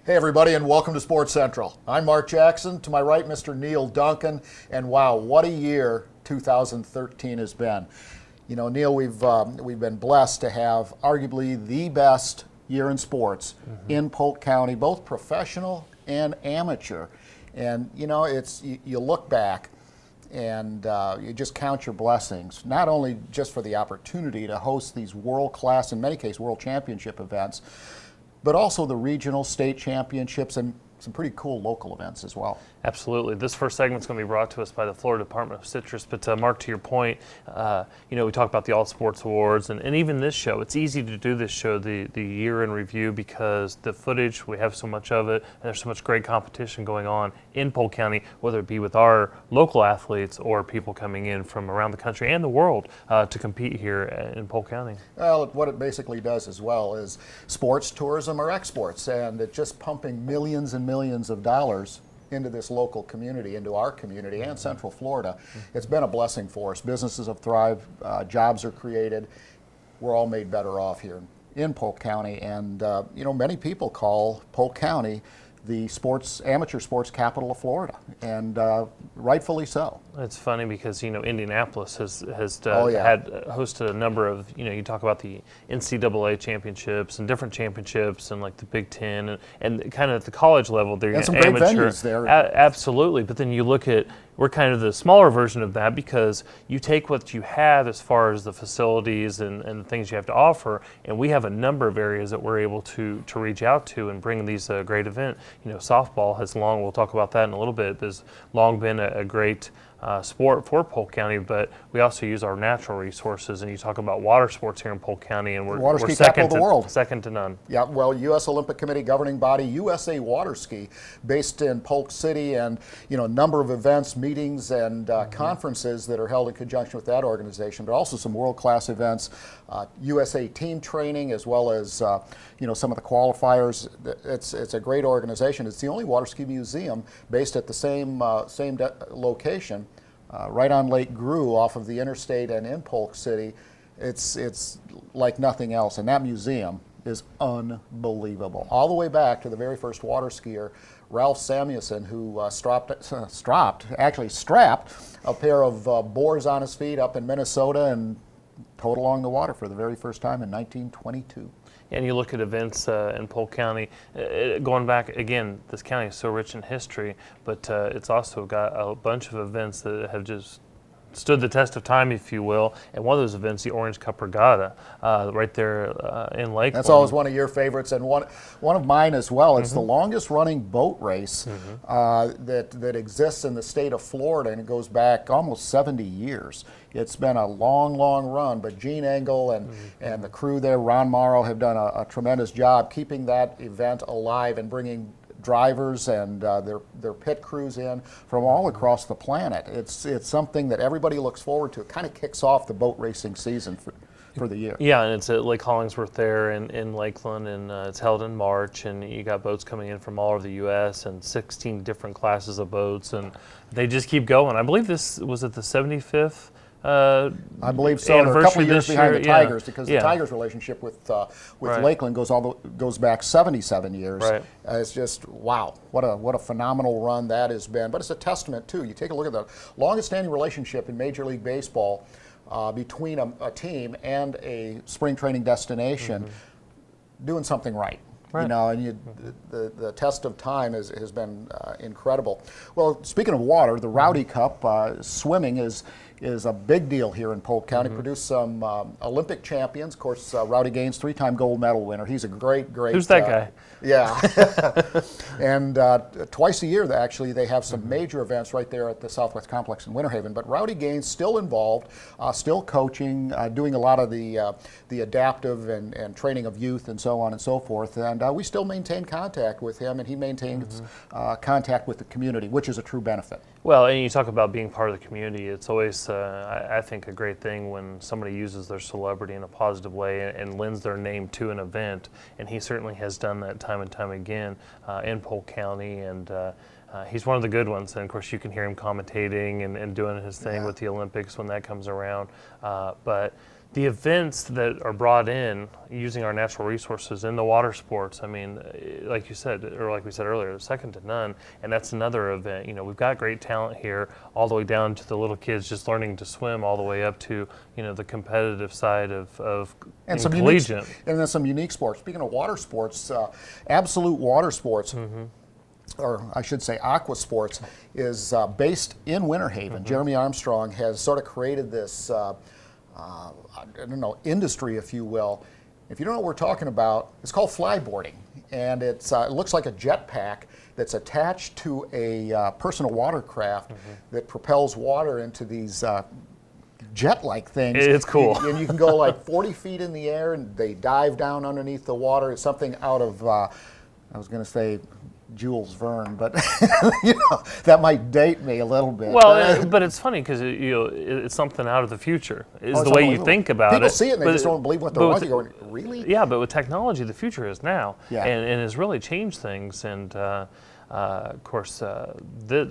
Hey everybody, and welcome to Sports Central. I'm Mark Jackson. To my right, Mr. Neal Duncan. And wow, what a year 2013 has been. You know, Neal, we've been blessed to have arguably the best year in sports in Polk County, both professional and amateur. And you know, you look back and you just count your blessings, not only just for the opportunity to host these world-class, in many cases, world championship events, but also the regional, state championships, and some pretty cool local events as well. Absolutely. This first segment is going to be brought to us by the Florida Department of Citrus. But Mark, to your point, you know, we talk about the All Sports Awards, and even this show. It's easy to do this show, the year in review, because the footage, we have so much of it, and there's so much great competition going on in Polk County, whether it be with our local athletes or people coming in from around the country and the world to compete here in Polk County. Well, what it basically does as well is sports, tourism, or exports, and it's just pumping millions and millions of dollars into this local community, into our community and Central Florida. It's been a blessing for us. Businesses have thrived, jobs are created. We're all made better off here in Polk County, and you know, many people call Polk County the amateur sports capital of Florida, and rightfully so. It's funny because, you know, Indianapolis has hosted a number of, you know, you talk about the NCAA championships and different championships and like the Big Ten and kind of at the college level, they're and some amateur. great venues there. Absolutely, but then you look at, we're kind of the smaller version of that because you take what you have as far as the facilities and the things you have to offer, and we have a number of areas that we're able to reach out to and bring these great events. You know, softball has long, we'll talk about that in a little bit, has long been a great sport for Polk County, but we also use our natural resources, and you talk about water sports here in Polk County, and we're second to the world. Second to none. Yeah, well, U.S. Olympic Committee governing body, USA Water Ski, based in Polk City, and you know, a number of events, meetings, and conferences that are held in conjunction with that organization, but also some world-class events, USA team training, as well as you know, some of the qualifiers. It's a great organization. It's the only water ski museum based at the same location. Right on Lake Grew off of the interstate and in Polk City. It's like nothing else, and that museum is unbelievable. All the way back to the very first water skier, Ralph Samuelson, who strapped a pair of boars on his feet up in Minnesota and towed along the water for the very first time in 1922. And you look at events in Polk County, going back, again, this county is so rich in history, but it's also got a bunch of events that have just stood the test of time, if you will. And one of those events, the Orange Cup Regatta, right there in Lakeland. That's always one of your favorites, and one of mine as well. It's the longest running boat race that exists in the state of Florida, and it goes back almost 70 years. It's been a long, long run, but Gene Engel and the crew there, Ron Morrow, have done a tremendous job keeping that event alive and bringing drivers and their pit crews in from all across the planet. It's something that everybody looks forward to. It kind of kicks off the boat racing season for the year. Yeah, and it's at Lake Hollingsworth there in Lakeland, and it's held in March, and you got boats coming in from all over the U.S. and 16 different classes of boats, and they just keep going. I believe this was at the 75th. I believe so. They're a couple of years behind the Tigers, because the Tigers' relationship with Lakeland goes back 77 years. Right. It's just wow, what a phenomenal run that has been. But it's a testament too. You take a look at the longest-standing relationship in Major League Baseball between a team and a spring training destination, doing something right. You know, and the test of time has been incredible. Well, speaking of water, the Rowdy Cup swimming is a big deal here in Polk County. Produced some Olympic champions. Of course, Rowdy Gaines, 3-time gold medal winner. He's a great. Who's that guy? Yeah. And twice a year, actually, they have some major events right there at the Southwest Complex in Winter Haven. But Rowdy Gaines still involved, still coaching, doing a lot of the adaptive and training of youth and so on and so forth. And we still maintain contact with him, and he maintains contact with the community, which is a true benefit. Well, and you talk about being part of the community. It's always, I think, a great thing when somebody uses their celebrity in a positive way and lends their name to an event. And he certainly has done that time and time again in Polk County. And he's one of the good ones, and of course you can hear him commentating and doing his thing with the Olympics when that comes around. But the events that are brought in using our natural resources in the water sports, I mean, like you said, or like we said earlier, second to none. And that's another event. You know, we've got great talent here, all the way down to the little kids just learning to swim, all the way up to, you know, the competitive side of and some collegiate. Unique, and then some unique sports. Speaking of water sports, absolute water sports. Or I should say aqua sports, is based in Winter Haven. Jeremy Armstrong has sort of created this, I don't know, industry, if you will. If you don't know what we're talking about, it's called flyboarding. And it looks like a jetpack that's attached to a personal watercraft that propels water into these jet-like things. It's cool. And you can go like 40 feet in the air, and they dive down underneath the water. It's something out of, I was going to say, Jules Verne, but you know, that might date me a little bit. Well, but it's funny because it's something out of the future. Is the way you think about it. People see it and they just don't believe what they're watching. Going, really? Yeah, but with technology, the future is now, yeah. and has really changed things. And of course, I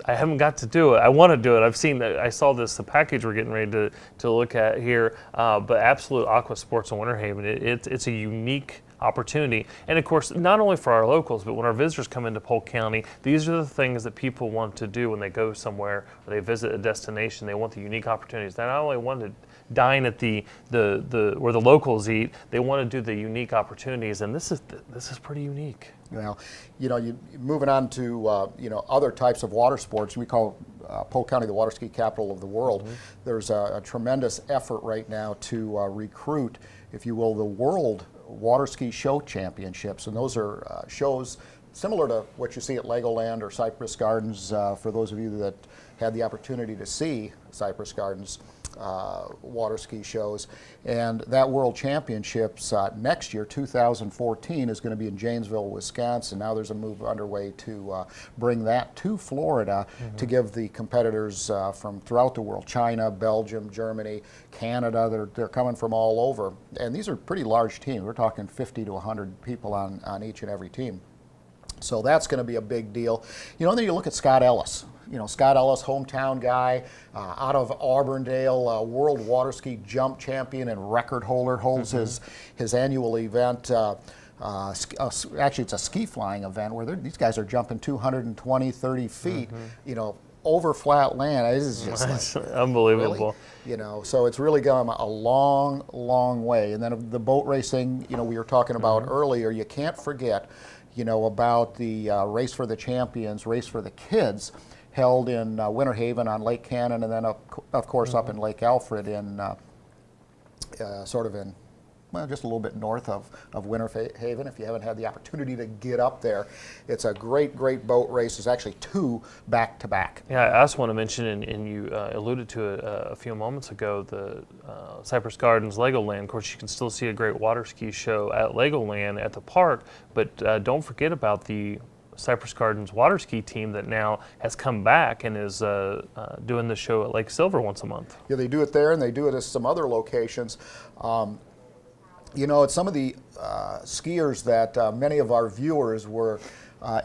haven't got to do it. I want to do it. I saw the package we're getting ready to look at here. But Absolute Aqua Sports in Winter Haven, it's a unique opportunity. And of course, not only for our locals, but when our visitors come into Polk County, these are the things that people want to do when they go somewhere or they visit a destination. They want the unique opportunities. They not only want to dine at the where the locals eat, they want to do the unique opportunities, and this is pretty unique. Well, you know, moving on to you know, other types of water sports, we call Polk County the water ski capital of the world. There's a tremendous effort right now to recruit, if you will, the world water ski show championships, and those are shows similar to what you see at Legoland or Cypress Gardens. For those of you that had the opportunity to see Cypress Gardens water ski shows, and that World Championships next year, 2014, is going to be in Janesville, Wisconsin. Now there's a move underway to bring that to Florida to give the competitors from throughout the world, China, Belgium, Germany, Canada, they're coming from all over. And these are pretty large teams. We're talking 50 to 100 people on each and every team. So that's going to be a big deal. You know, and then you look at Scott Ellis. You know, Scott Ellis, hometown guy, out of Auburndale, world water ski jump champion and record holder, holds his annual event. Actually, it's a ski flying event where these guys are jumping 220, 30 feet, you know, over flat land. This is just like, unbelievable. Really? You know, so it's really gone a long, long way. And then the boat racing, you know, we were talking about earlier, you can't forget, you know, about the Race for the Champions, Race for the Kids, held in Winter Haven on Lake Cannon, and then of course up in Lake Alfred in sort of in, well, just a little bit north of Winter Haven. If you haven't had the opportunity to get up there, it's a great boat race. There's actually two back-to-back. Yeah, I also want to mention, and you alluded to it a few moments ago, the Cypress Gardens Legoland. Of course, you can still see a great water ski show at Legoland at the park, but don't forget about the Cypress Gardens water ski team that now has come back and is doing the show at Lake Silver once a month. Yeah, they do it there, and they do it at some other locations. You know, it's some of the skiers that many of our viewers were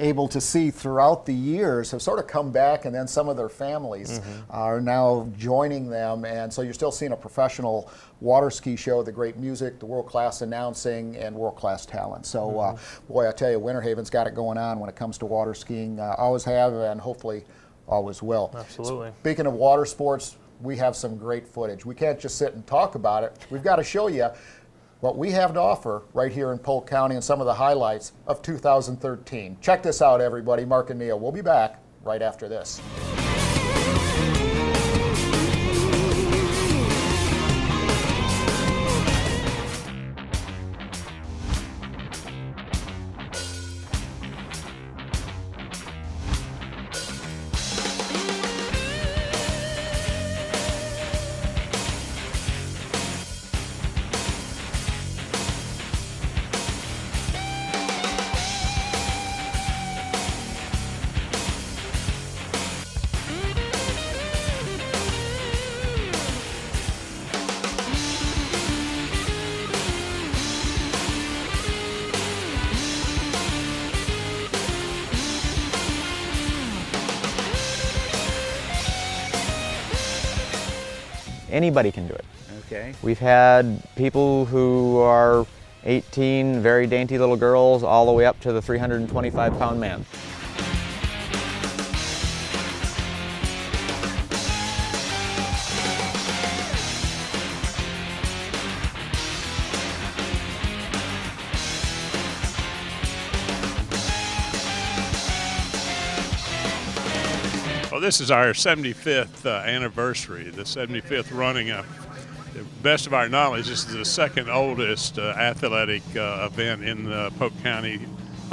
able to see throughout the years have sort of come back, and then some of their families are now joining them, and so you're still seeing a professional water ski show, the great music, the world-class announcing, and world-class talent. So, boy, I tell you, Winter Haven's got it going on when it comes to water skiing. Always have, and hopefully always will. Absolutely. Speaking of water sports, we have some great footage. We can't just sit and talk about it. We've got to show you what we have to offer right here in Polk County and some of the highlights of 2013. Check this out, everybody. Mark and Neal. We'll be back right after this. Anybody can do it. Okay. We've had people who are 18, very dainty little girls, all the way up to the 325-pound man. Well, this is our 75th anniversary, the 75th running of, to the best of our knowledge, this is the second oldest athletic event in Polk County,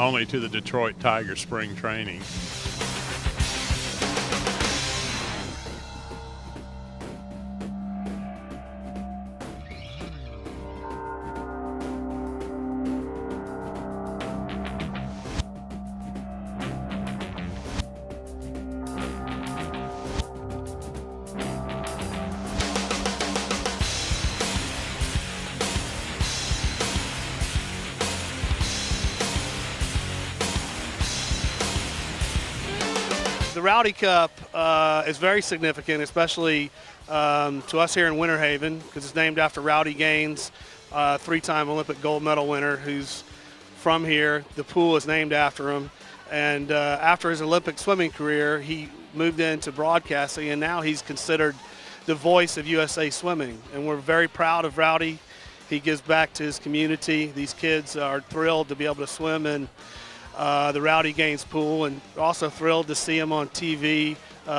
only to the Detroit Tigers spring training. The Rowdy Cup is very significant, especially to us here in Winter Haven, because it's named after Rowdy Gaines, three-time Olympic gold medal winner who's from here. The pool is named after him. And after his Olympic swimming career, he moved into broadcasting, and now he's considered the voice of USA swimming. And we're very proud of Rowdy. He gives back to his community. These kids are thrilled to be able to swim in the Rowdy Gaines pool, and also thrilled to see him on TV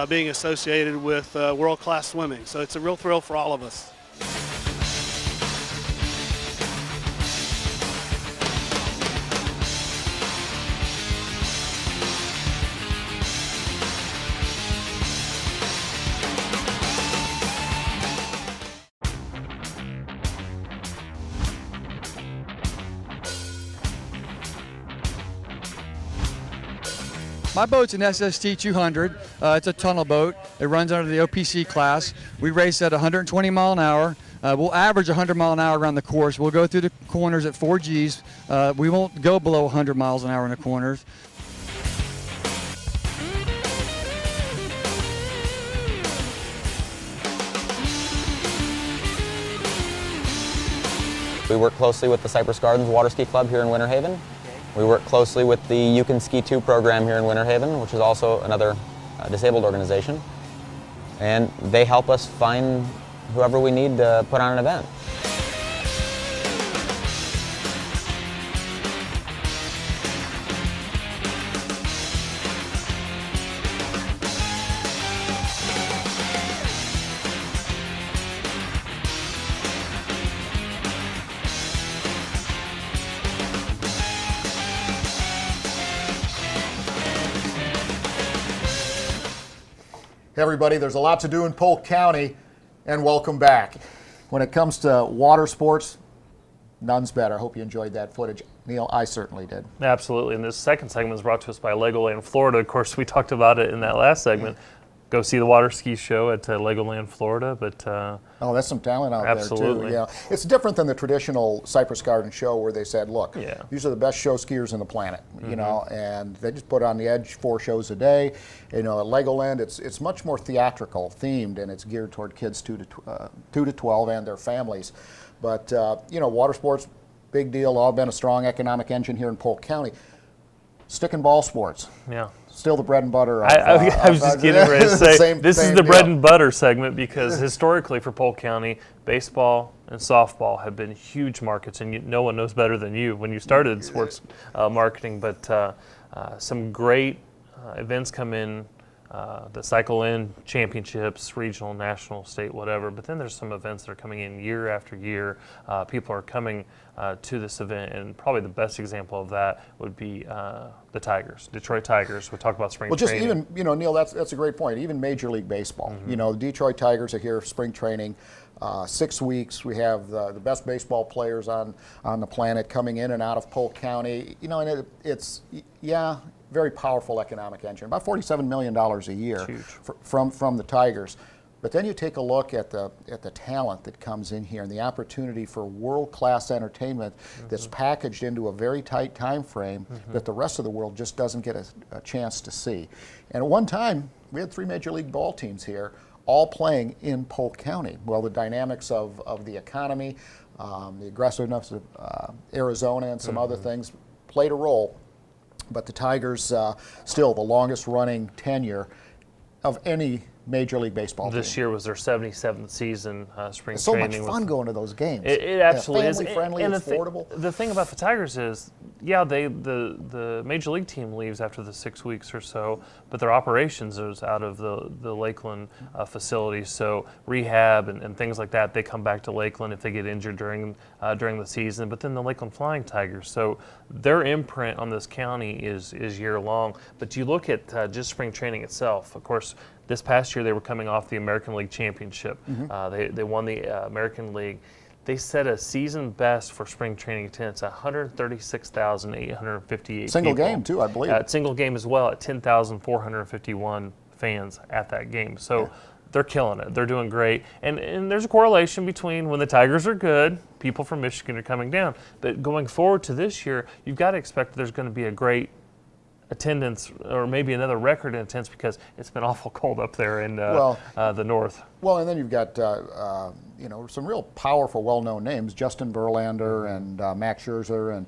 being associated with world-class swimming. So it's a real thrill for all of us. My boat's an SST 200. It's a tunnel boat. It runs under the OPC class. We race at 120 mile an hour. We'll average 100 mile an hour around the course. We'll go through the corners at 4 Gs. We won't go below 100 miles an hour in the corners. We work closely with the Cypress Gardens Water Ski Club here in Winter Haven. We work closely with the You Can Ski Too program here in Winter Haven, which is also another disabled organization. And they help us find whoever we need to put on an event. Hey everybody, there's a lot to do in Polk County, and welcome back. When it comes to water sports, none's better. I hope you enjoyed that footage. Neal, I certainly did. Absolutely, and this second segment is brought to us by Legoland Florida. Of course, we talked about it in that last segment. Go see the water ski show at Legoland Florida, but oh, that's some talent out absolutely. there too. Yeah, it's different than the traditional Cypress Garden show where they said, "Look, these are the best show skiers on the planet," you know, and they just put on the edge 4 shows a day. You know, at Legoland, it's much more theatrical themed, and it's geared toward kids 2 to 12 and their families. But you know, water sports, big deal. All been a strong economic engine here in Polk County. Stick and ball sports. Yeah. Still the bread and butter. I was just getting ready to say, this is the bread and butter segment, because historically for Polk County, baseball and softball have been huge markets, and no one knows better than you when you started sports marketing. But some great events come in that cycle in: championships, regional, national, state, whatever. But then there's some events that are coming in year after year. People are coming to this event, and probably the best example of that would be the Tigers, Detroit Tigers. We talk about spring training. Well, just even, you know, Neal, that's a great point. Even Major League Baseball. You know, the Detroit Tigers are here for spring training. 6 weeks. We have the best baseball players on the planet coming in and out of Polk County. You know, and it's very powerful economic engine. About $47 million a year from the Tigers. But then you take a look at the talent that comes in here and the opportunity for world-class entertainment that's packaged into a very tight time frame that the rest of the world just doesn't get a chance to see. And at one time, we had 3 Major League ball teams here, all playing in Polk County. Well, the dynamics of the economy, the aggressiveness of Arizona and some other things played a role, but the Tigers still the longest running tenure of any Major League Baseball This team. year was their 77th season. Spring It's so much training fun going to those games. It absolutely is. Family friendly, And it's affordable. The thing about the Tigers is, yeah, the Major League team leaves after the 6 weeks or so, but their operations is out of the Lakeland facility. So rehab and things like that, they come back to Lakeland if they get injured during the season. But then the Lakeland Flying Tigers, so their imprint on this county is year long. But you look at just spring training itself. Of course, this past year they were coming off the American League Championship. They won the American League. They set a season best for spring training attendance, 136,858 Single people. game too, I believe. Single game as well at 10,451 fans at that game. So they're killing it. They're doing great. And there's a correlation between when the Tigers are good, people from Michigan are coming down. But going forward to this year, you've got to expect there's going to be a great attendance, or maybe another record in attendance, because it's been awful cold up there in the north. Well, and then you've got some real powerful, well-known names: Justin Verlander and Max Scherzer, and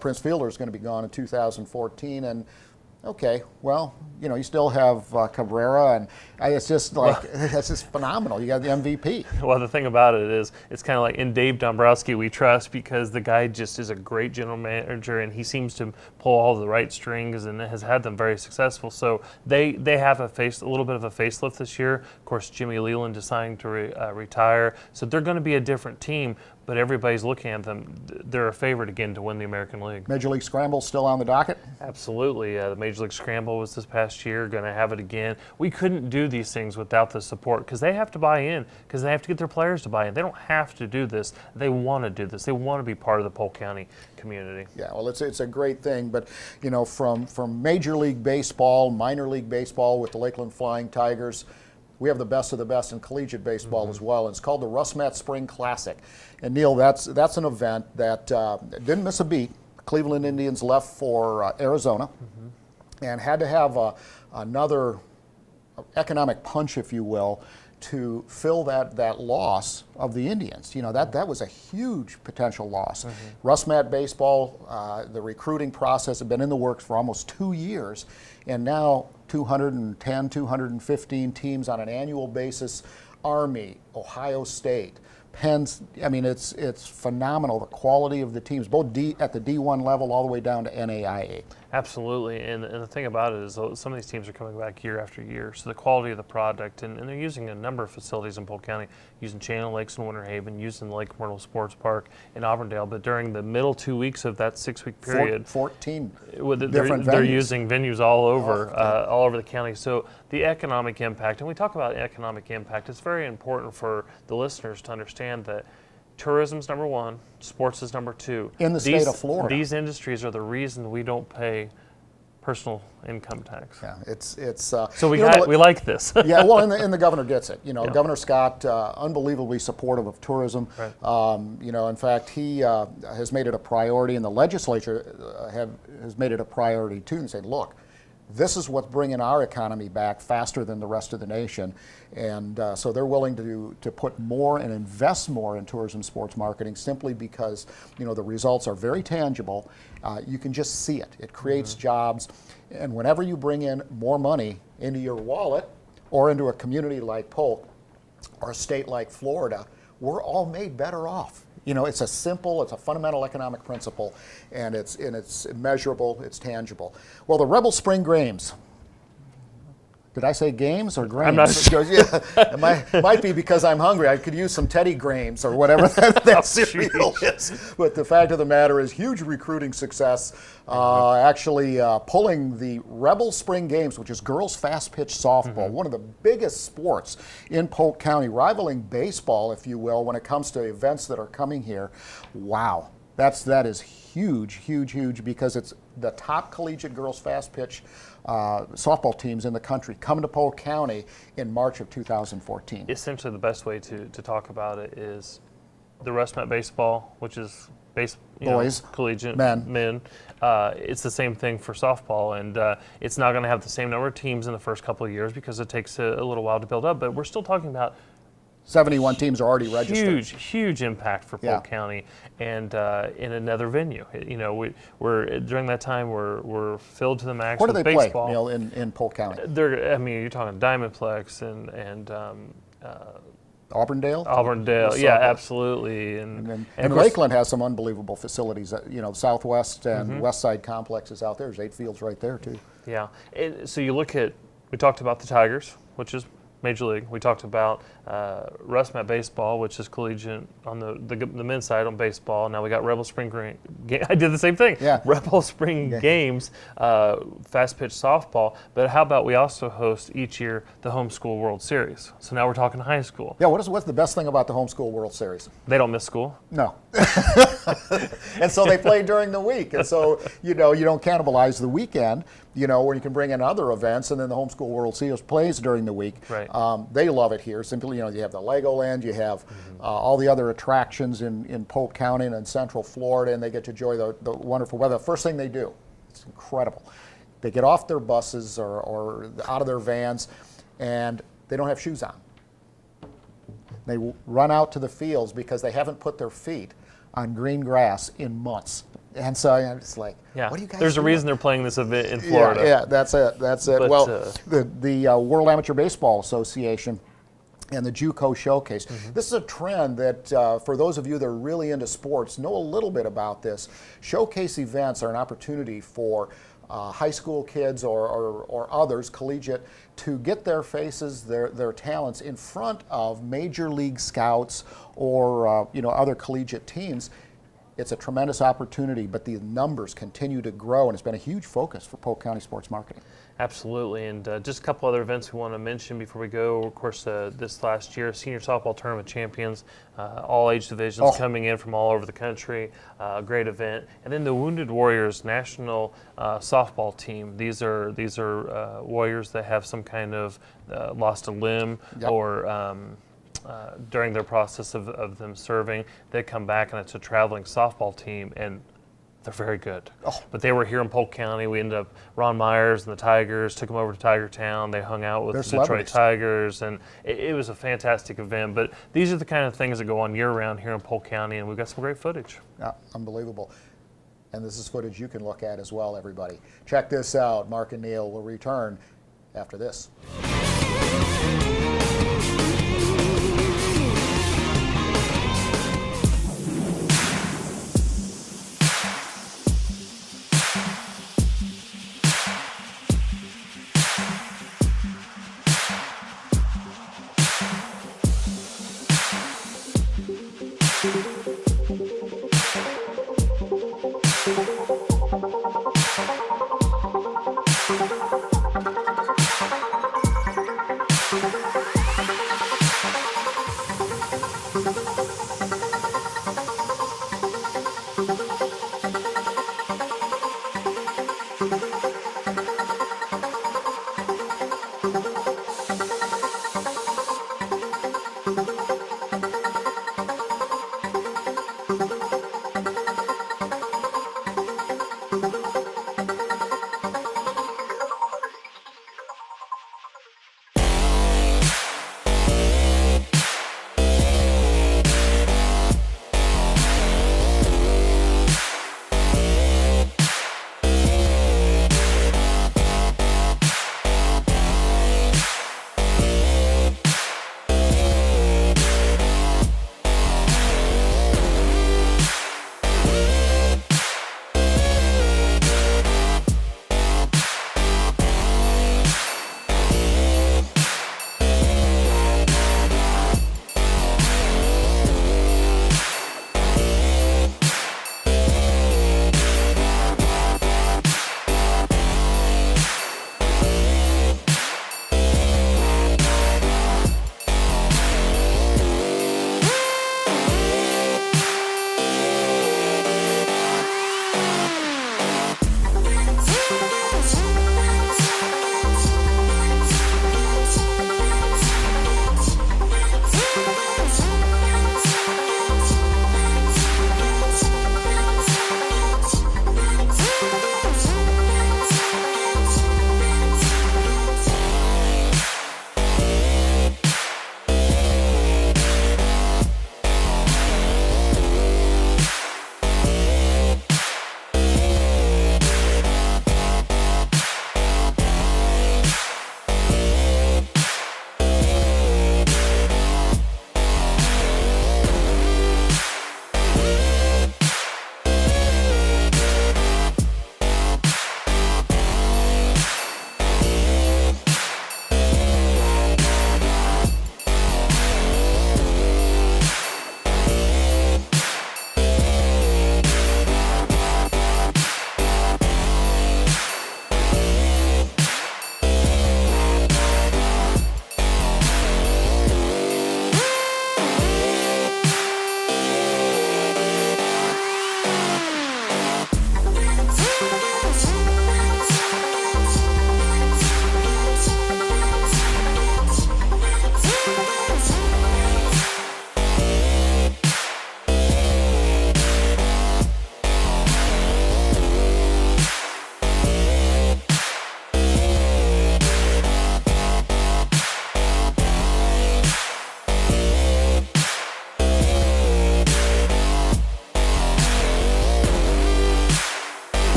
Prince Fielder is going to be gone in 2014. And okay, well, you still have Cabrera, and it's just like it's just phenomenal. You got the MVP. Well, the thing about it is, it's kind of like in Dave Dombrowski we trust, because the guy just is a great general manager, and he seems to pull all the right strings and has had them very successful. So they have a little bit of a facelift this year. Of course, Jimmy Leland deciding to retire, so they're going to be a different team. But everybody's looking at them. They're a favorite again to win the American League. Major League Scramble still on the docket? Absolutely. The Major League Scramble was this past year, going to have it again. We couldn't do these things without the support, because they have to buy in, because they have to get their players to buy in. They don't have to do this. They want to do this. They want to be part of the Polk County community. Yeah, well, it's a great thing. But, from Major League Baseball, minor league baseball with the Lakeland Flying Tigers, we have the best of the best in collegiate baseball as well. It's called the Russ Matt Spring Classic. And Neal, that's an event that didn't miss a beat. Cleveland Indians left for Arizona and had to have another economic punch, if you will, to fill that loss of the Indians. That was a huge potential loss. Russ Matt baseball, the recruiting process had been in the works for almost 2 years, and now 210, 215 teams on an annual basis. Army, Ohio State, Penn's. I mean, it's phenomenal, the quality of the teams, both at the D1 level all the way down to NAIA. Absolutely, and the thing about it is some of these teams are coming back year after year, so the quality of the product, and they're using a number of facilities in Polk County, using Channel Lakes in Winter Haven, using Lake Myrtle Sports Park in Auburndale, but during the middle 2 weeks of that 6-week period, 14 they're different venues. using venues all over the county. So the economic impact, and we talk about economic impact, it's very important for the listeners to understand that tourism's number one, sports is number two. In the state of Florida. These industries are the reason we don't pay personal income tax. Yeah, it's so we like this. Yeah, well, and the governor gets it. Governor Scott, unbelievably supportive of tourism. Right. In fact, he has made it a priority, and the legislature has made it a priority too, and saying, look, this is what's bringing our economy back faster than the rest of the nation. And so they're willing to put more and invest more in tourism sports marketing, simply because the results are very tangible. You can just see it. It creates jobs. And whenever you bring in more money into your wallet or into a community like Polk or a state like Florida, we're all made better off. It's it's a fundamental economic principle, and it's measurable, it's tangible. Well, the Rebel Spring Games. Did I say games or grains? I'm not sure. Yeah, it might be because I'm hungry. I could use some Teddy Grahams or whatever that cereal is. But the fact of the matter is, huge recruiting success. Actually pulling the Rebel Spring Games, which is girls fast pitch softball, one of the biggest sports in Polk County, rivaling baseball, if you will, when it comes to events that are coming here. Wow. That is huge, huge, huge, because it's the top collegiate girls fast pitch softball teams in the country coming to Polk County in March of 2014. Essentially, the best way to talk about it is the Russ Met baseball, which is Boys, collegiate men. It's the same thing for softball, and it's not going to have the same number of teams in the first couple of years because it takes a little while to build up. But we're still talking about 71 teams are already registered. Huge impact for Polk County, and in another venue. We're during that time we're filled to the max. Where do with they baseball. play, Neal, in Polk County? You're talking Diamondplex and Auburndale? Yeah, absolutely. And of course, Lakeland has some unbelievable facilities. Southwest and West Side complexes out there. There's 8 fields right there, too. Yeah. So you look at, we talked about the Tigers, which is Major League. We talked about Russ Met baseball, which is collegiate on the men's side on baseball. Now we got Rebel Spring I did the same thing. Yeah. Rebel Spring Games, fast pitch softball. But how about we also host each year the Homeschool World Series? So now we're talking high school. Yeah. What's the best thing about the Homeschool World Series? They don't miss school. No. And so they play during the week. And so, you don't cannibalize the weekend, where you can bring in other events, and then the Homeschool World Series plays during the week. Right. They love it here. Simply, you have the Legoland, you have all the other attractions in Polk County and in Central Florida, and they get to enjoy the wonderful weather. The first thing they do, it's incredible. They get off their buses or out of their vans, and they don't have shoes on. They run out to the fields because they haven't put their feet on green grass in months. And so it's like, what do you guys There's doing? a reason they're playing this event in Florida. Yeah, that's it. But, well, the World Amateur Baseball Association and the JUCO Showcase. This is a trend that, for those of you that are really into sports, know a little bit about this. Showcase events are an opportunity for high school kids or others, collegiate, to get their faces, their talents in front of major league scouts or other collegiate teams. It's a tremendous opportunity, but the numbers continue to grow, and it's been a huge focus for Polk County sports marketing. Absolutely, and just a couple other events we want to mention before we go. Of course, this last year, Senior Softball Tournament Champions, all age divisions coming in from all over the country, great event. And then the Wounded Warriors National Softball Team. These are warriors that have some kind of lost a limb or during their process of them serving. They come back, and it's a traveling softball team, and they're very good. But they were here in Polk County. We ended up, Ron Myers and the Tigers took them over to Tiger Town. They hung out with the Detroit Tigers, and it was a fantastic event. But these are the kind of things that go on year-round here in Polk County, and we've got some great footage. Unbelievable. And this is footage you can look at as well, everybody. Check this out. Mark and Neal will return after this.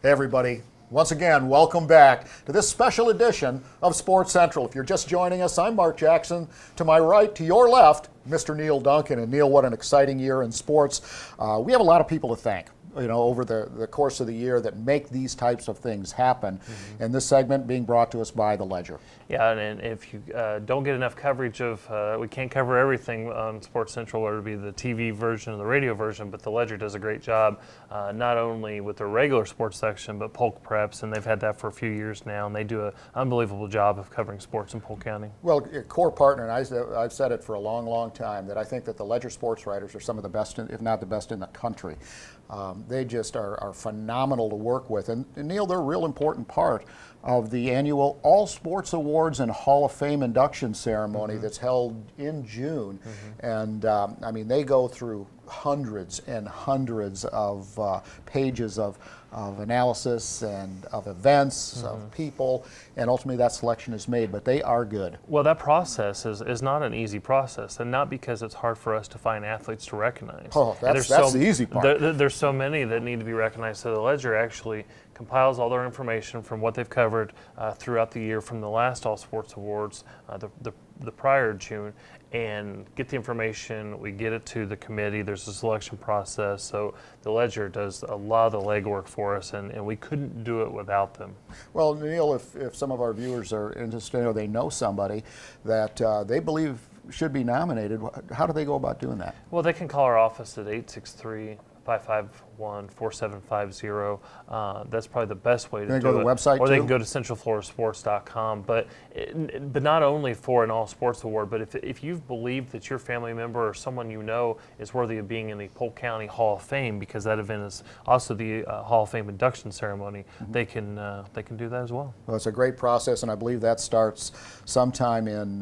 Hey everybody, once again, welcome back to this special edition of Sports Central. If you're just joining us, I'm Mark Jackson. To my right, to your left, Mr. Neal Duncan. And Neal, what an exciting year in sports. We have a lot of people to thank, over the course of the year that make these types of things happen. And this segment being brought to us by the Ledger. Yeah, and if you don't get enough coverage of, we can't cover everything on Sports Central, or it'll be the TV version or the radio version, but the Ledger does a great job, not only with their regular sports section, but Polk Preps, and they've had that for a few years now, and they do an unbelievable job of covering sports in Polk County. Well, a core partner, and I've said it for a long, long time, that I think that the Ledger sports writers are some of the best, if not the best in the country. They just are phenomenal to work with. And Neal, they're a real important part of the annual All Sports Awards and Hall of Fame induction ceremony that's held in June. And I mean, they go through hundreds and hundreds of pages of analysis and of events, of people, and ultimately that selection is made, but they are good. Well, that process is not an easy process, and not because it's hard for us to find athletes to recognize. Oh, that's the easy part. There's so many that need to be recognized. So the Ledger actually compiles all their information from what they've covered throughout the year from the last All Sports Awards, the prior June, and get the information. We get it to the committee. There's a selection process. So the Ledger does a lot of the legwork for us, and we couldn't do it without them. Well, Neal, if some of our viewers are interested or they know somebody that they believe should be nominated, how do they go about doing that? Well, they can call our office at 863-551-4750. That's probably the best way to do it. They go to the website or they too? can go to centralfloridasports.com. But not only for an All Sports Award, but if you've believed that your family member or someone you know is worthy of being in the Polk County Hall of Fame, because that event is also the Hall of Fame induction ceremony, they can do that as well. Well, it's a great process, and I believe that starts sometime in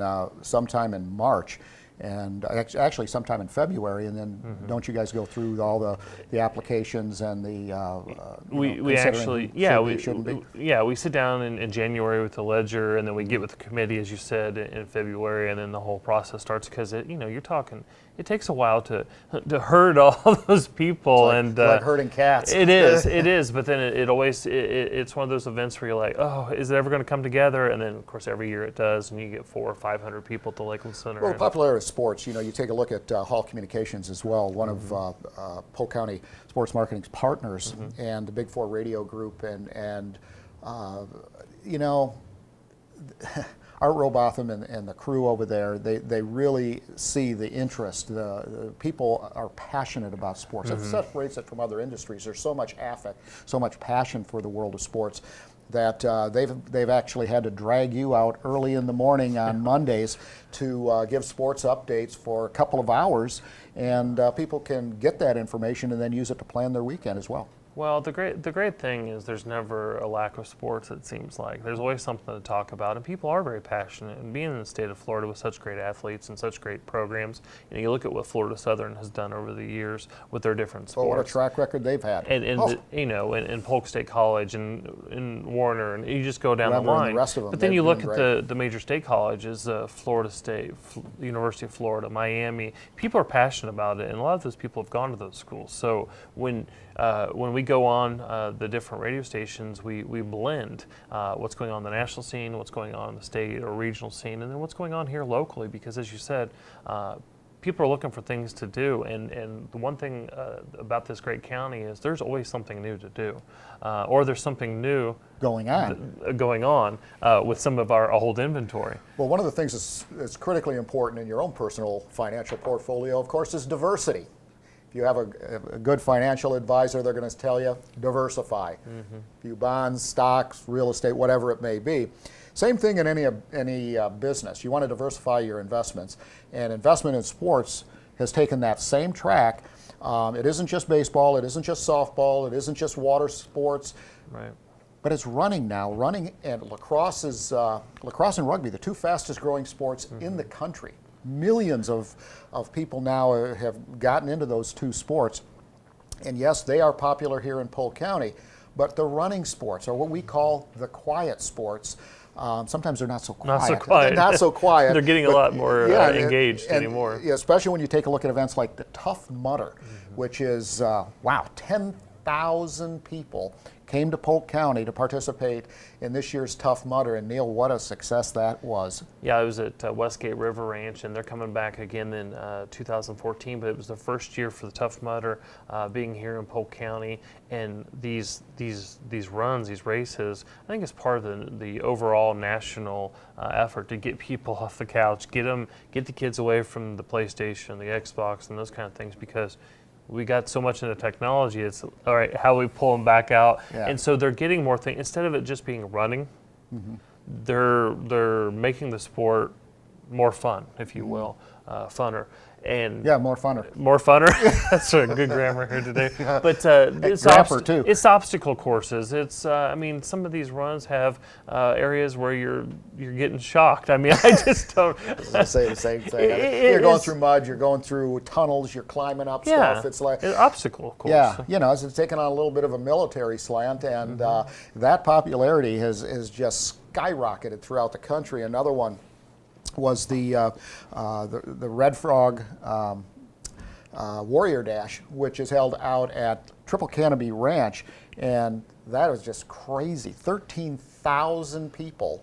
March. And actually sometime in February, and then don't you guys go through all the applications and the we actually, yeah, shouldn't be? Yeah, we sit down in January with the Ledger, and then we get with the committee, as you said, in February, and then the whole process starts, because you're talking, it takes a while to herd all those people. Like herding cats. It is, but then it's one of those events where you're like, oh, is it ever going to come together? And then of course every year it does, and you get 400 or 500 people at the Lakeland Center. Well, popularity of sports, you take a look at Hall Communications as well, one of Polk County Sports Marketing's partners, and the Big Four Radio Group, and Art Robotham and the crew over there, they really see the interest. The people are passionate about sports. It separates it from other industries. There's so much affect, so much passion for the world of sports, that they've actually had to drag you out early in the morning on Mondays to give sports updates for a couple of hours, and people can get that information and then use it to plan their weekend as well. Well, the great thing is there's never a lack of sports, it seems like. There's always something to talk about, and people are very passionate. And being in the state of Florida with such great athletes and such great programs, you look at what Florida Southern has done over the years with their different sports. Oh, what a track record they've had. And in Polk State College and in Warner, and you just go down the line. And the rest of them, but then you look at the major state colleges, Florida State, University of Florida, Miami. People are passionate about it, and a lot of those people have gone to those schools. So when we go on the different radio stations, we blend what's going on in the national scene, what's going on in the state or regional scene, and then what's going on here locally, because as you said, people are looking for things to do, and the one thing about this great county is there's always something new to do, or there's something new going on with some of our old inventory. Well, one of the things that's critically important in your own personal financial portfolio, of course, is diversity. If you have a good financial advisor, they're going to tell you, diversify. A few bonds, stocks, real estate, whatever it may be. Same thing in any business. You want to diversify your investments. And investment in sports has taken that same track. It isn't just baseball, it isn't just softball, it isn't just water sports. Right. But it's running now. Running and lacrosse and rugby, the two fastest growing sports in the country. Millions of people now have gotten into those two sports. And yes, they are popular here in Polk County, but the running sports are what we call the quiet sports. Sometimes they're not so quiet. Not so quiet. They're getting a lot more engaged anymore. Especially when you take a look at events like the Tough Mudder, which is, 10 13,000 people came to Polk County to participate in this year's Tough Mudder. And Neal, what a success that was. Yeah, I was at Westgate River Ranch, and they're coming back again in 2014, but it was the first year for the Tough Mudder being here in Polk County. And these runs, these races, I think it's part of the overall national effort to get people off the couch, get the kids away from the PlayStation, the Xbox, and those kind of things, because we got so much into technology. It's all right, how we pull them back out. Yeah. And so they're getting more things. Instead of it just being running, they're making the sport more fun, if you will, funner. And Yeah, more funner. more funner. That's a good grammar here today. But it's Grapper, too. It's obstacle courses. It's I mean, some of these runs have areas where you're getting shocked. I mean, I just don't. I say the same thing. It You're going is- through mud, you're going through tunnels, you're climbing up Yeah, stuff. It's like, an obstacle course. yeah, you know, it's taken on a little bit of a military slant, and that popularity has just skyrocketed throughout the country. Another one was the Red Frog Warrior Dash, which is held out at Triple Canopy Ranch, and that was just crazy. 13,000 people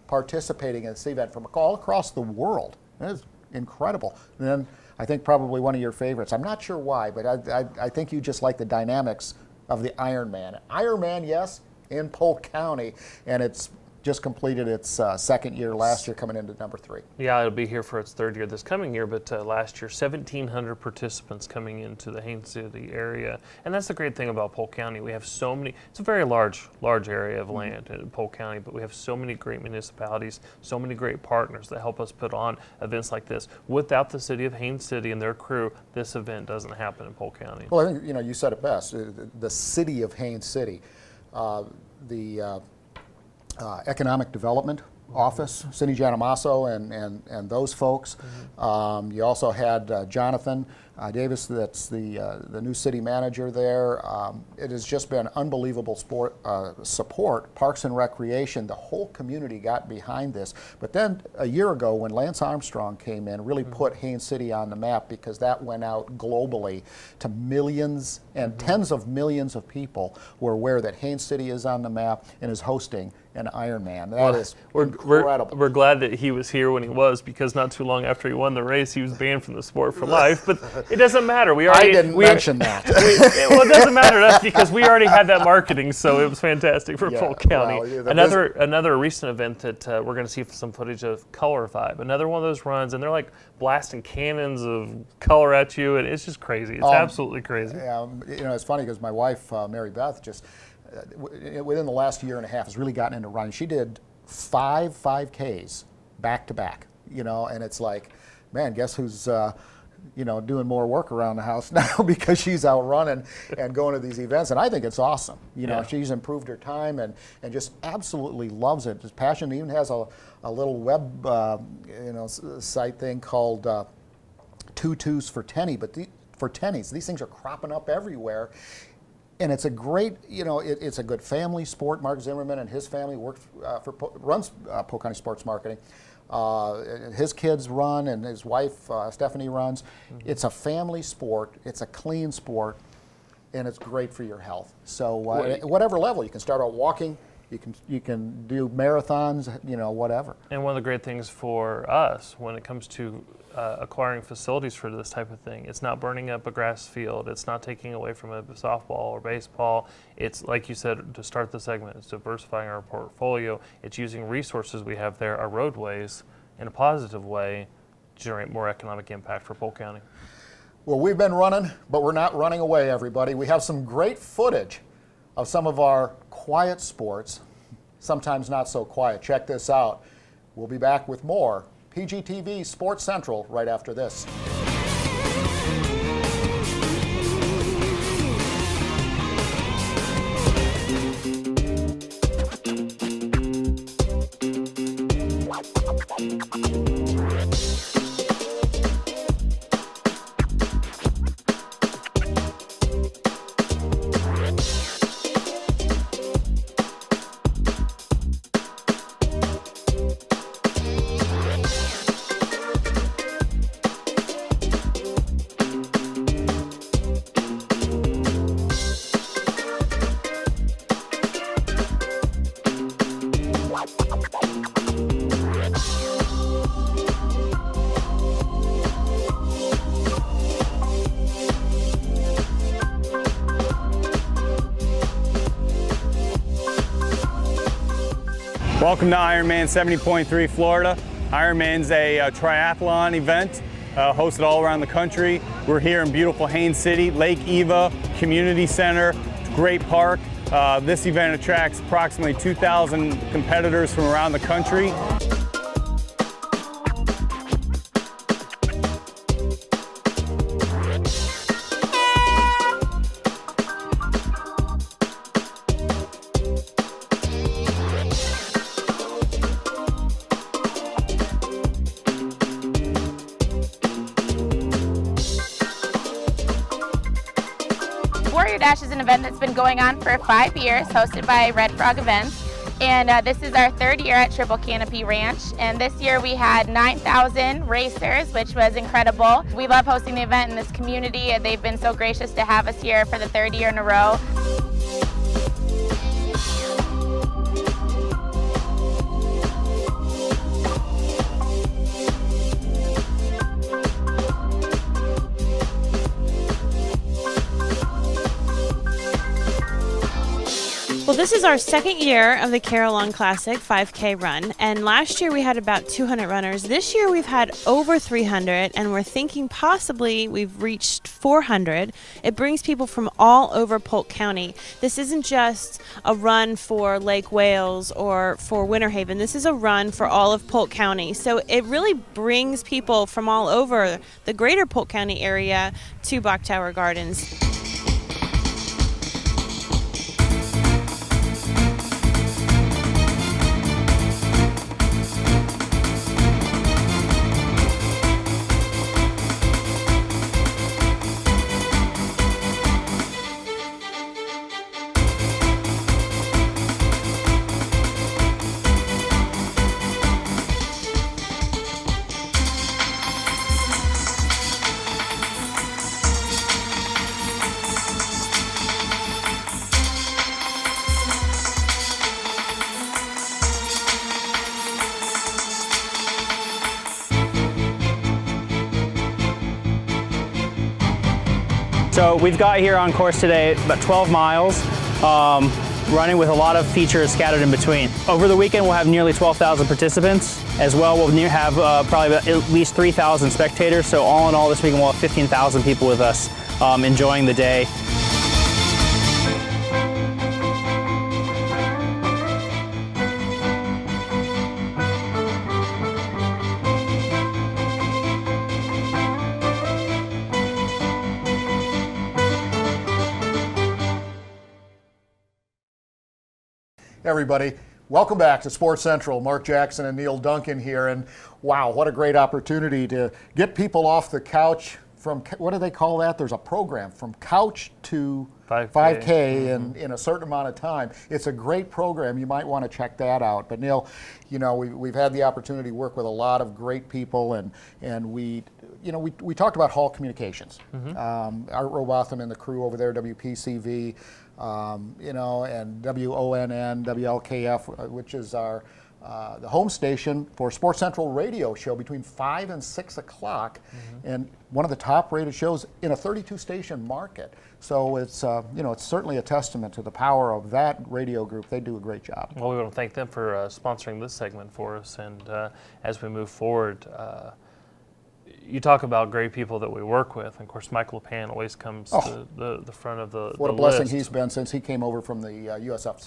participating in this event from all across the world. It is incredible. And then I think probably one of your favorites. I'm not sure why, but I think you just like the dynamics of the Ironman. Ironman, yes, in Polk County, and it's just completed its second year last year, coming into number 3. Yeah, it'll be here for its third year this coming year, but last year, 1,700 participants coming into the Haines City area. And that's the great thing about Polk County. We have so many, it's a very large area of land in Polk County, but we have so many great municipalities, so many great partners that help us put on events like this. Without the city of Haines City and their crew, this event doesn't happen in Polk County. Well, I think, you know, you said it best. The city of Haines City, the Economic Development Office, Cindy Gianamasso and those folks. You also had Jonathan Davis, that's the new city manager there. It has just been unbelievable support. Parks and Recreation, the whole community got behind this. But then a year ago, when Lance Armstrong came in, really put Haines City on the map, because that went out globally to millions and tens of millions of people were aware that Haines City is on the map and is hosting an Ironman. That is incredible. We're glad that he was here when he was, because not too long after he won the race, he was banned from the sport for life. But it doesn't matter. I didn't mention that. Well, it doesn't matter. That's because we already had that marketing, so it was fantastic for Yeah, Polk County. well, yeah, Another recent event that we're going to see some footage of, Color Vibe. Another one of those runs, and they're like blasting cannons of color at you, and it's just crazy. It's absolutely crazy. You know, it's funny because my wife, Mary Beth, just within the last year and a half has really gotten into running. She did 5Ks back to back, you know, and it's like, man, guess who's you know, doing more work around the house now because she's out running and going to these events. And I think it's awesome. You know, she's improved her time and just absolutely loves it. She's passionate. Even has a little web you know, site thing called Tutus for Tenny, but for tennies. These things are cropping up everywhere. And it's a great, you know, it's a good family sport. Mark Zimmerman and his family runs Polk County Sports Marketing. His kids run, and his wife Stephanie runs. It's a family sport. It's a clean sport, and it's great for your health. So at whatever level, you can start out walking. You can do marathons, you know, whatever. And one of the great things for us when it comes to acquiring facilities for this type of thing, it's not burning up a grass field, it's not taking away from a softball or baseball. It's, like you said to start the segment, it's diversifying our portfolio. It's using resources we have there, our roadways, in a positive way to generate more economic impact for Polk County. Well, we've been running, but we're not running away, everybody. We have some great footage of some of our quiet sports, sometimes not so quiet. Check this out. We'll be back with more PGTV Sports Central right after this. Welcome to Ironman 70.3 Florida. Ironman's a triathlon event hosted all around the country. We're here in beautiful Haines City, Lake Eva Community Center, great park. This event attracts approximately 2,000 competitors from around the country. Warrior Dash is an event that's been going on for 5 years, hosted by Red Frog Events. And this is our 3rd year at Triple Canopy Ranch. And this year we had 9,000 racers, which was incredible. We love hosting the event in this community, and they've been so gracious to have us here for the 3rd year in a row. Well, this is our 2nd year of the Carillon Classic 5K run, and last year we had about 200 runners. This year we've had over 300, and we're thinking possibly we've reached 400. It brings people from all over Polk County. This isn't just a run for Lake Wales or for Winter Haven. This is a run for all of Polk County. So it really brings people from all over the greater Polk County area to Bach Tower Gardens. So we've got here on course today about 12 miles, running with a lot of features scattered in between. Over the weekend we'll have nearly 12,000 participants. As well, we'll have probably about at least 3,000 spectators. So all in all, this weekend we'll have 15,000 people with us enjoying the day. Everybody, welcome back to Sports Central. Mark Jackson and Neal Duncan here, and wow, what a great opportunity to get people off the couch from, what do they call that? There's a program, from couch to 5K in a certain amount of time. It's a great program. You might want to check that out. But Neal, you know, we've had the opportunity to work with a lot of great people, and we talked about Hall Communications. Art Robotham and the crew over there, WPCV, and WONN, WLKF, which is our the home station for Sports Central radio show between 5 and 6 o'clock, and one of the top rated shows in a 32 station market. So it's it's certainly a testament to the power of that radio group. They do a great job. Well, we want to thank them for sponsoring this segment for us, and as we move forward, you talk about great people that we work with. And of course, Michael LePan always comes to the front of the What a list. blessing he's been since he came over from the USF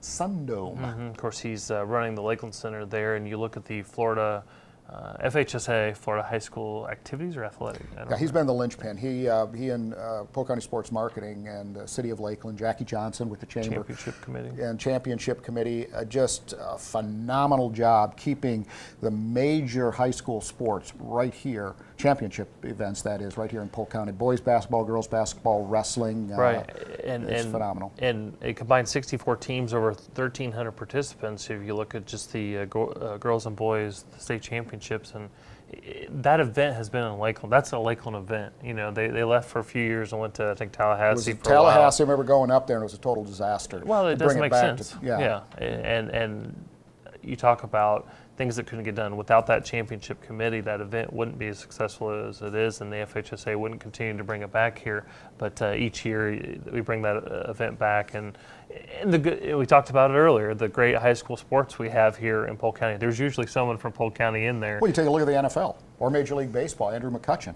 Sundome. Of course, he's running the Lakeland Center there, and you look at the Florida FHSA, Florida High School Activities or Athletic? Yeah, he's been the linchpin. He and Polk County Sports Marketing and the City of Lakeland, Jackie Johnson with the Chamber. Championship Committee, just a phenomenal job keeping the major high school sports right here, championship events that is, right here in Polk County. Boys basketball, girls basketball, wrestling. Right, it's phenomenal. And it combines 64 teams, over 1,300 participants. If you look at just the girls and boys, the state championships, and that event has been in Lakeland. That's a Lakeland event. You know, they left for a few years and went to, I think, Tallahassee. Tallahassee, I remember going up there and it was a total disaster. Well, it doesn't make sense. Yeah. And you talk about things that couldn't get done. Without that championship committee, that event wouldn't be as successful as it is, and the FHSA wouldn't continue to bring it back here. But each year we bring that event back, and we talked about it earlier, the great high school sports we have here in Polk County. There's usually someone from Polk County in there. Well, you take a look at the NFL or Major League Baseball, Andrew McCutcheon,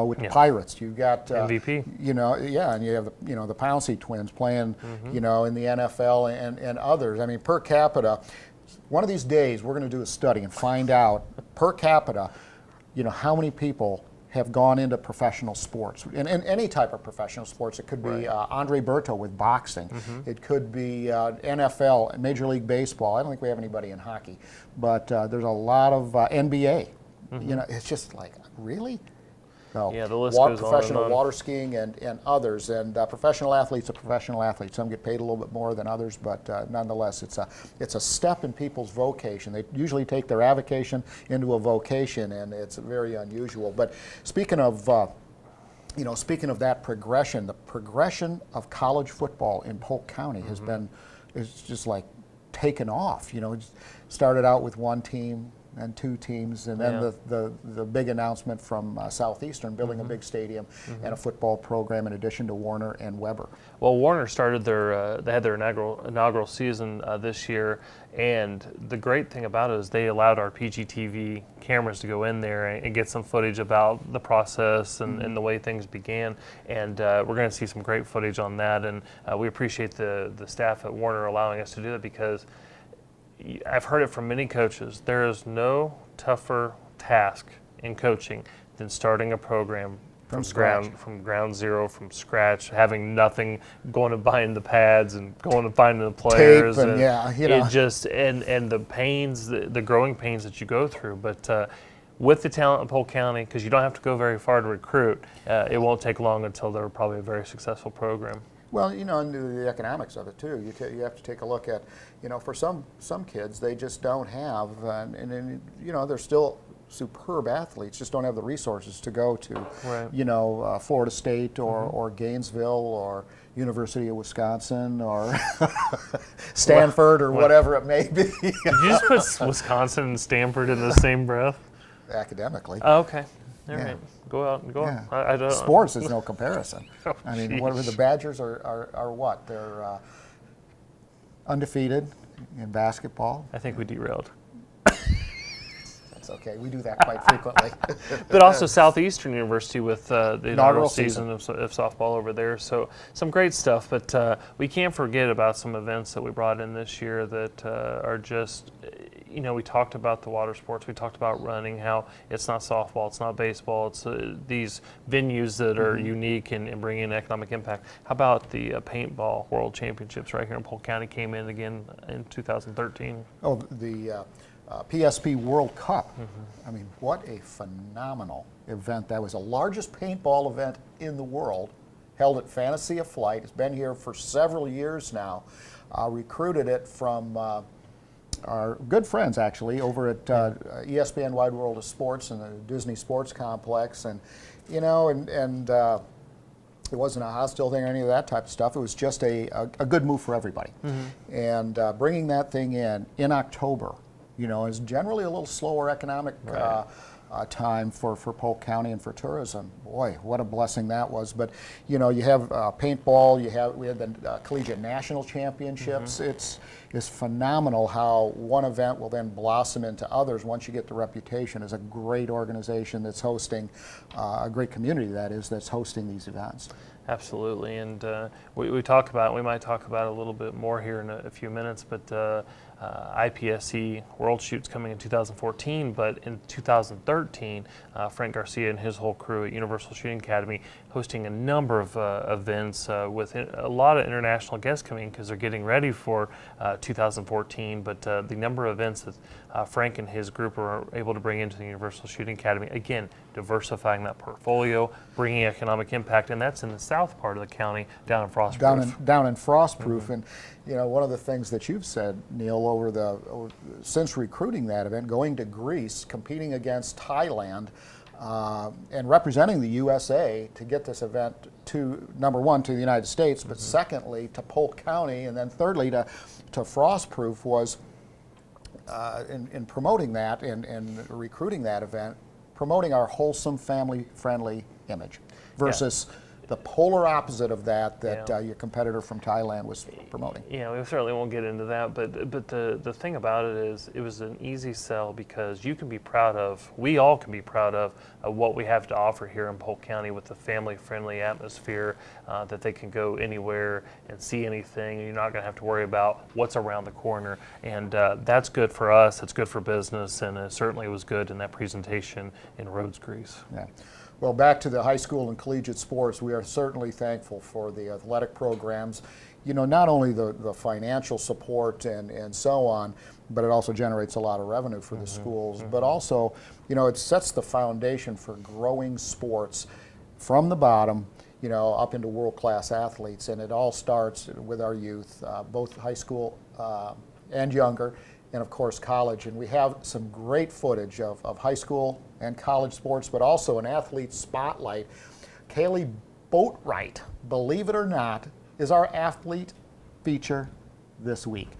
with the Pirates. You've got MVP. and you have the Pouncey twins playing, in the NFL and others. I mean, per capita, one of these days we're going to do a study and find out per capita, how many people have gone into professional sports, and any type of professional sports. It could be Andre Berto with boxing. It could be NFL, Major League Baseball. I don't think we have anybody in hockey, but there's a lot of NBA. It's just like, really? So, yeah, the list goes on and professional on. water skiing and others, and professional athletes are professional athletes. Some get paid a little bit more than others, but nonetheless, it's a step in people's vocation. They usually take their avocation into a vocation, and it's very unusual. But speaking of that progression, the progression of college football in Polk County is just like taken off. It started out with one team and two teams, and then the big announcement from Southeastern building a big stadium and a football program in addition to Warner and Weber. Well, Warner started they had their inaugural season this year, and the great thing about it is they allowed our PGTV cameras to go in there and get some footage about the process and the way things began, and we're going to see some great footage on that, and we appreciate the staff at Warner allowing us to do that, because I've heard it from many coaches. There is no tougher task in coaching than starting a program from ground zero, from scratch, having nothing, going and buying the pads and going and finding the players. Tape and it just and the pains, the growing pains that you go through. But with the talent in Polk County, because you don't have to go very far to recruit, it won't take long until they're probably a very successful program. Well, and the economics of it too. You have to take a look at, for some kids, they just don't have, and they're still superb athletes, just don't have the resources to go to, Florida State or Gainesville or University of Wisconsin or Stanford or whatever it may be. Did you just put Wisconsin and Stanford in the same breath? Academically. Oh, okay. All right. Go out and go on. I don't, sports is no comparison. Oh, I mean, what are the Badgers are what? They're undefeated in basketball. I think we derailed. That's okay. We do that quite frequently. But also Southeastern University with the inaugural season of softball over there. So some great stuff. But we can't forget about some events that we brought in this year that are just, we talked about the water sports. We talked about running, how it's not softball, it's not baseball. It's these venues that are unique and bring in economic impact. How about the paintball World Championships right here in Polk County came in again in 2013? Oh, the PSP World Cup. I mean, what a phenomenal event that was. The largest paintball event in the world, held at Fantasy of Flight. It's been here for several years now. Recruited it from our good friends, actually, over at ESPN Wide World of Sports and the Disney Sports Complex. And, it wasn't a hostile thing or any of that type of stuff. It was just a good move for everybody. And bringing that thing in October, is generally a little slower economic time for Polk County and for tourism. Boy, what a blessing that was. But, you have paintball, we had the Collegiate National Championships. It's phenomenal how one event will then blossom into others once you get the reputation as a great organization that's hosting, a great community that is, that's hosting these events. Absolutely, and we might talk about it a little bit more here in a few minutes, but IPSC World Shoots coming in 2014, but in 2013, Frank Garcia and his whole crew at Universal Shooting Academy hosting a number of events with a lot of international guests coming because they're getting ready for 2014, but the number of events that Frank and his group are able to bring into the Universal Shooting Academy, again, diversifying that portfolio, bringing economic impact, and that's in the south part of the county, down in Frostproof. Down in Frostproof, and one of the things that you've said, Neal, since recruiting that event, going to Greece, competing against Thailand, and representing the USA to get this event to, number one, to the United States, but secondly to Polk County, and then thirdly to Frostproof, was in promoting that and recruiting that event, promoting our wholesome, family-friendly image versus the polar opposite of that your competitor from Thailand was promoting. Yeah, we certainly won't get into that, but the thing about it is it was an easy sell because you can be proud of, we all can be proud of what we have to offer here in Polk County with the family-friendly atmosphere, that they can go anywhere and see anything. You're not going to have to worry about what's around the corner, and that's good for us, it's good for business, and it certainly was good in that presentation in Roads Grease. Yeah. Well, back to the high school and collegiate sports, we are certainly thankful for the athletic programs. You know, not only the financial support and so on, but it also generates a lot of revenue for the schools. But also, you know, it sets the foundation for growing sports from the bottom, you know, up into world-class athletes. And it all starts with our youth, both high school and younger, and of course college. And we have some great footage of high school and college sports, but also an athlete spotlight. Kali Boatwright, believe it or not, is our athlete feature this week.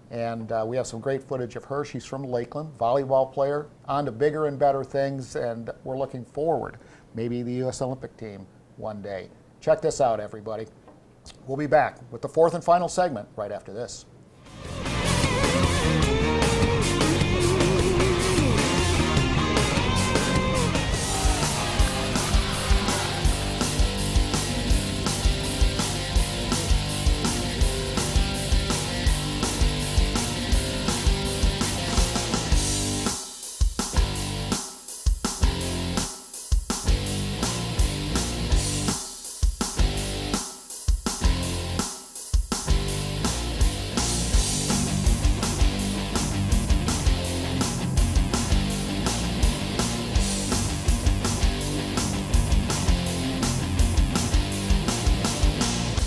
And we have some great footage of her. She's from Lakeland, volleyball player, on to bigger and better things, and we're looking forward, maybe the U.S. Olympic team one day. Check this out, everybody. We'll be back with the fourth and final segment right after this.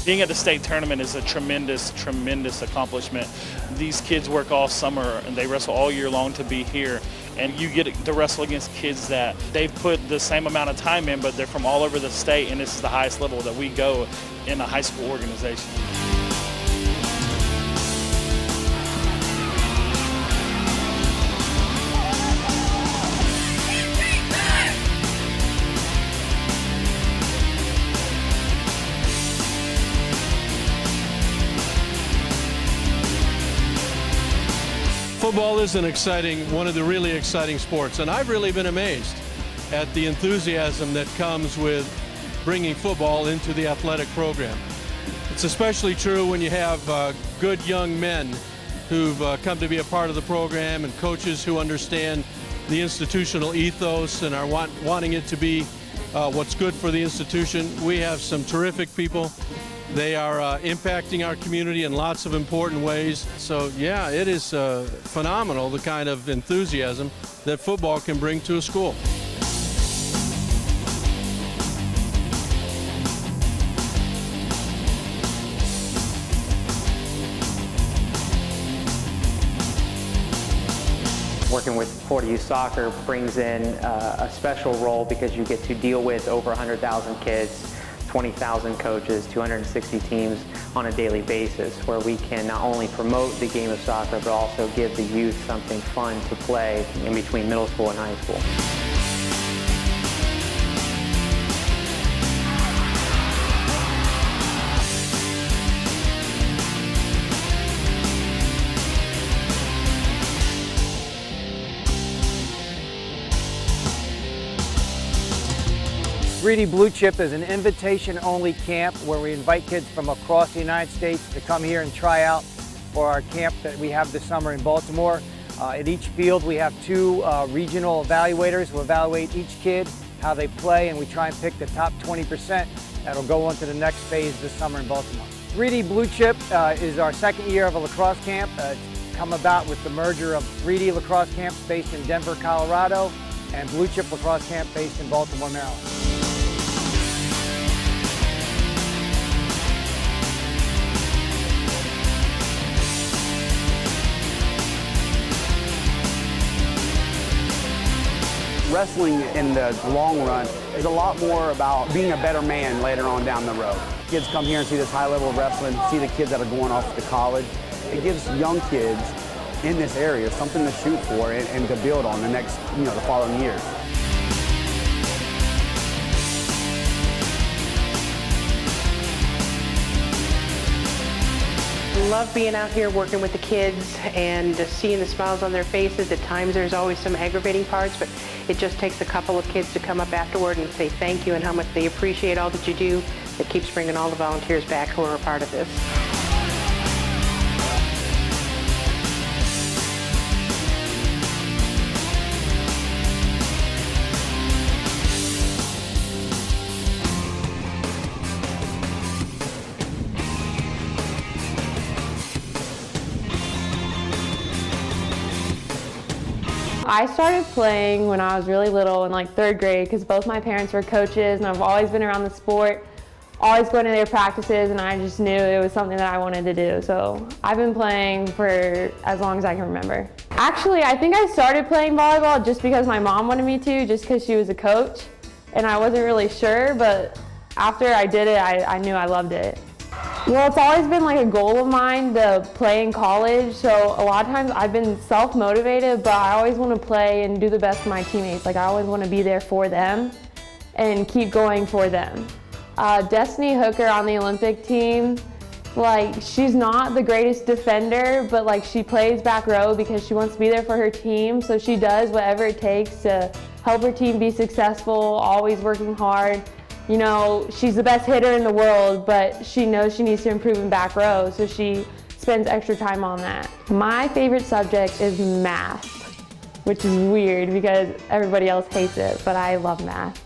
Being at the state tournament is a tremendous, tremendous accomplishment. These kids work all summer and they wrestle all year long to be here. And you get to wrestle against kids that they've put the same amount of time in, but they're from all over the state, and this is the highest level that we go in a high school organization. Football is one of the really exciting sports, and I've really been amazed at the enthusiasm that comes with bringing football into the athletic program. It's especially true when you have good young men who've come to be a part of the program and coaches who understand the institutional ethos and are wanting it to be what's good for the institution. We have some terrific people. They are impacting our community in lots of important ways. So yeah, it is phenomenal, the kind of enthusiasm that football can bring to a school. Working with Florida Youth Soccer brings in a special role because you get to deal with over 100,000 kids, 20,000 coaches, 260 teams on a daily basis, where we can not only promote the game of soccer, but also give the youth something fun to play in between middle school and high school. Reedy Blue Chip is an invitation-only camp where we invite kids from across the United States to come here and try out for our camp that we have this summer in Baltimore. At each field we have two regional evaluators who evaluate each kid, how they play, and we try and pick the top 20% that'll go on to the next phase this summer in Baltimore. Reedy Blue Chip is our second year of a lacrosse camp. It's come about with the merger of Reedy lacrosse camps based in Denver, Colorado, and Blue Chip lacrosse camp based in Baltimore, Maryland. Wrestling in the long run is a lot more about being a better man later on down the road. Kids come here and see this high level of wrestling, see the kids that are going off to college. It gives young kids in this area, something to shoot for and to build on the next, the following years. Love being out here working with the kids and just seeing the smiles on their faces. At times there's always some aggravating parts, but it just takes a couple of kids to come up afterward and say thank you and how much they appreciate all that you do. That keeps bringing all the volunteers back who are a part of this. I started playing when I was really little in like 3rd grade because both my parents were coaches and I've always been around the sport, always going to their practices, and I just knew it was something that I wanted to do. So I've been playing for as long as I can remember. Actually, I think I started playing volleyball just because my mom wanted me to, just because she was a coach, and I wasn't really sure, but after I did it, I knew I loved it. Well, it's always been like a goal of mine to play in college, so a lot of times I've been self-motivated, but I always want to play and do the best for my teammates. Like I always want to be there for them and keep going for them. Destiny Hooker on the Olympic team, like she's not the greatest defender, but like she plays back row because she wants to be there for her team, so she does whatever it takes to help her team be successful, always working hard. You know, she's the best hitter in the world, but she knows she needs to improve in back row, so she spends extra time on that. My favorite subject is math, which is weird because everybody else hates it, but I love math.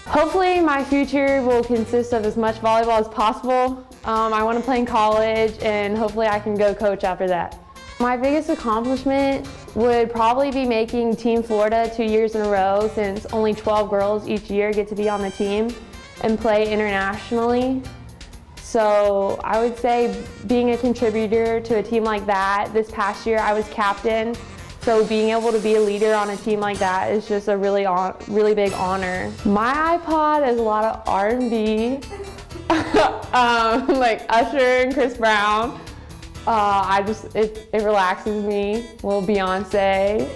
Hopefully my future will consist of as much volleyball as possible. I want to play in college, and hopefully I can go coach after that. My biggest accomplishment would probably be making Team Florida 2 years in a row, since only 12 girls each year get to be on the team and play internationally. So I would say being a contributor to a team like that. This past year I was captain, so being able to be a leader on a team like that is just a really big honor. My iPod is a lot of R&B, like Usher and Chris Brown. It relaxes me. Little Beyonce.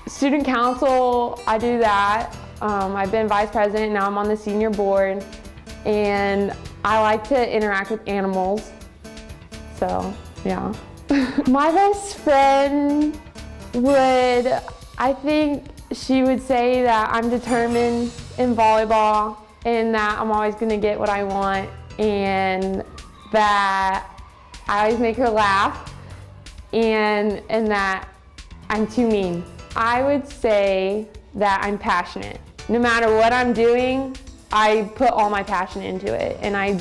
Student council, I do that. I've been vice president, now I'm on the senior board, and I like to interact with animals, so yeah. My best friend I think she would say that I'm determined in volleyball and that I'm always going to get what I want, and that I always make her laugh, and that I'm too mean. I would say that I'm passionate. No matter what I'm doing, I put all my passion into it, and I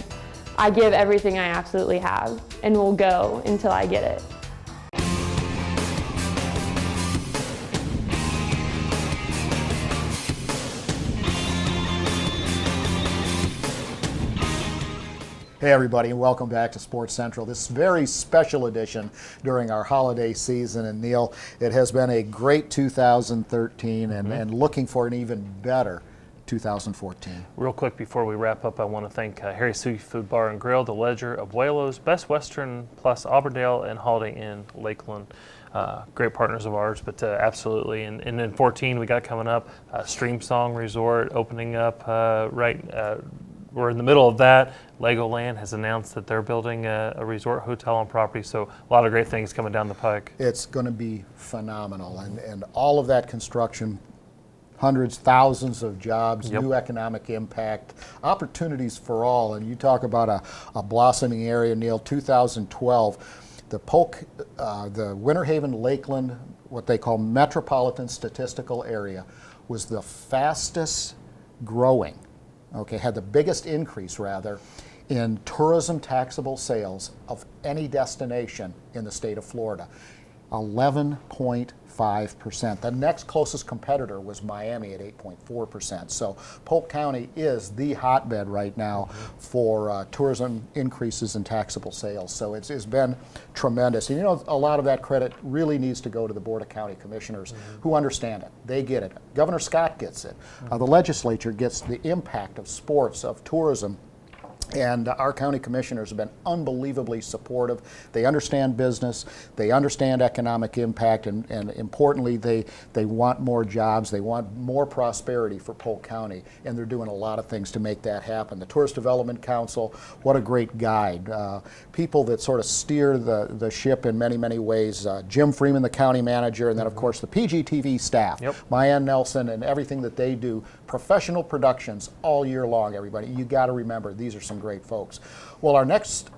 give everything I absolutely have, and will go until I get it. Hey everybody, and welcome back to Sports Central. This very special edition during our holiday season. And Neal, it has been a great 2013 and looking for an even better 2014. Real quick before we wrap up, I want to thank Harry's Seafood Bar and Grill, the Ledger of Abuelos, Best Western Plus Auburndale, and Holiday Inn Lakeland. Great partners of ours, but absolutely. And in 14 we got coming up Stream Song Resort opening up we're in the middle of that. Legoland has announced that they're building a resort hotel on property, so a lot of great things coming down the pike. It's going to be phenomenal, and all of that construction, hundreds, thousands of jobs, new economic impact, opportunities for all. And you talk about a blossoming area, Neal. 2012, the Polk, the Winter Haven Lakeland, what they call metropolitan statistical area, was the fastest growing. Okay, had the biggest increase, rather, in tourism taxable sales of any destination in the state of Florida, 11.5%. The next closest competitor was Miami at 8.4%. So Polk County is the hotbed right now for tourism increases in taxable sales. So it's been tremendous. And you know, a lot of that credit really needs to go to the Board of County Commissioners who understand it. They get it. Governor Scott gets it. The legislature gets the impact of sports, of tourism, And our county commissioners have been unbelievably supportive. They understand business, they understand economic impact, and importantly, they want more jobs, they want more prosperity for Polk County, and they're doing a lot of things to make that happen. The Tourist Development Council, what a great guide. People that sort of steer the ship in many, many ways. Jim Freeman, the county manager, and then of course the PGTV staff, Mayanne Nelson, and everything that they do. Professional productions all year long, everybody. You got to remember, these are some great folks. Well, our next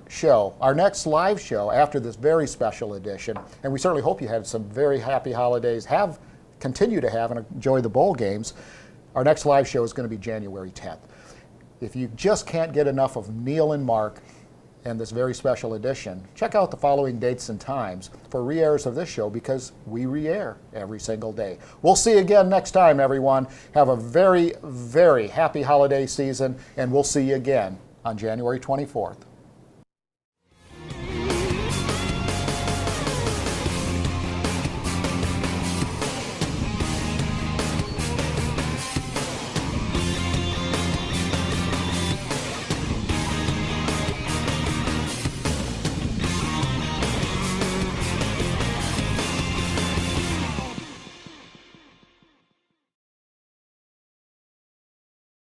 live show after this very special edition, and we certainly hope you had some very happy holidays, continue to have and enjoy the bowl games. Our next live show is going to be January 10th. If you just can't get enough of Neal and Mark and this very special edition, check out the following dates and times for re-airs of this show, because we re-air every single day. We'll see you again next time, everyone. Have a very, very happy holiday season, and we'll see you again on January 24th.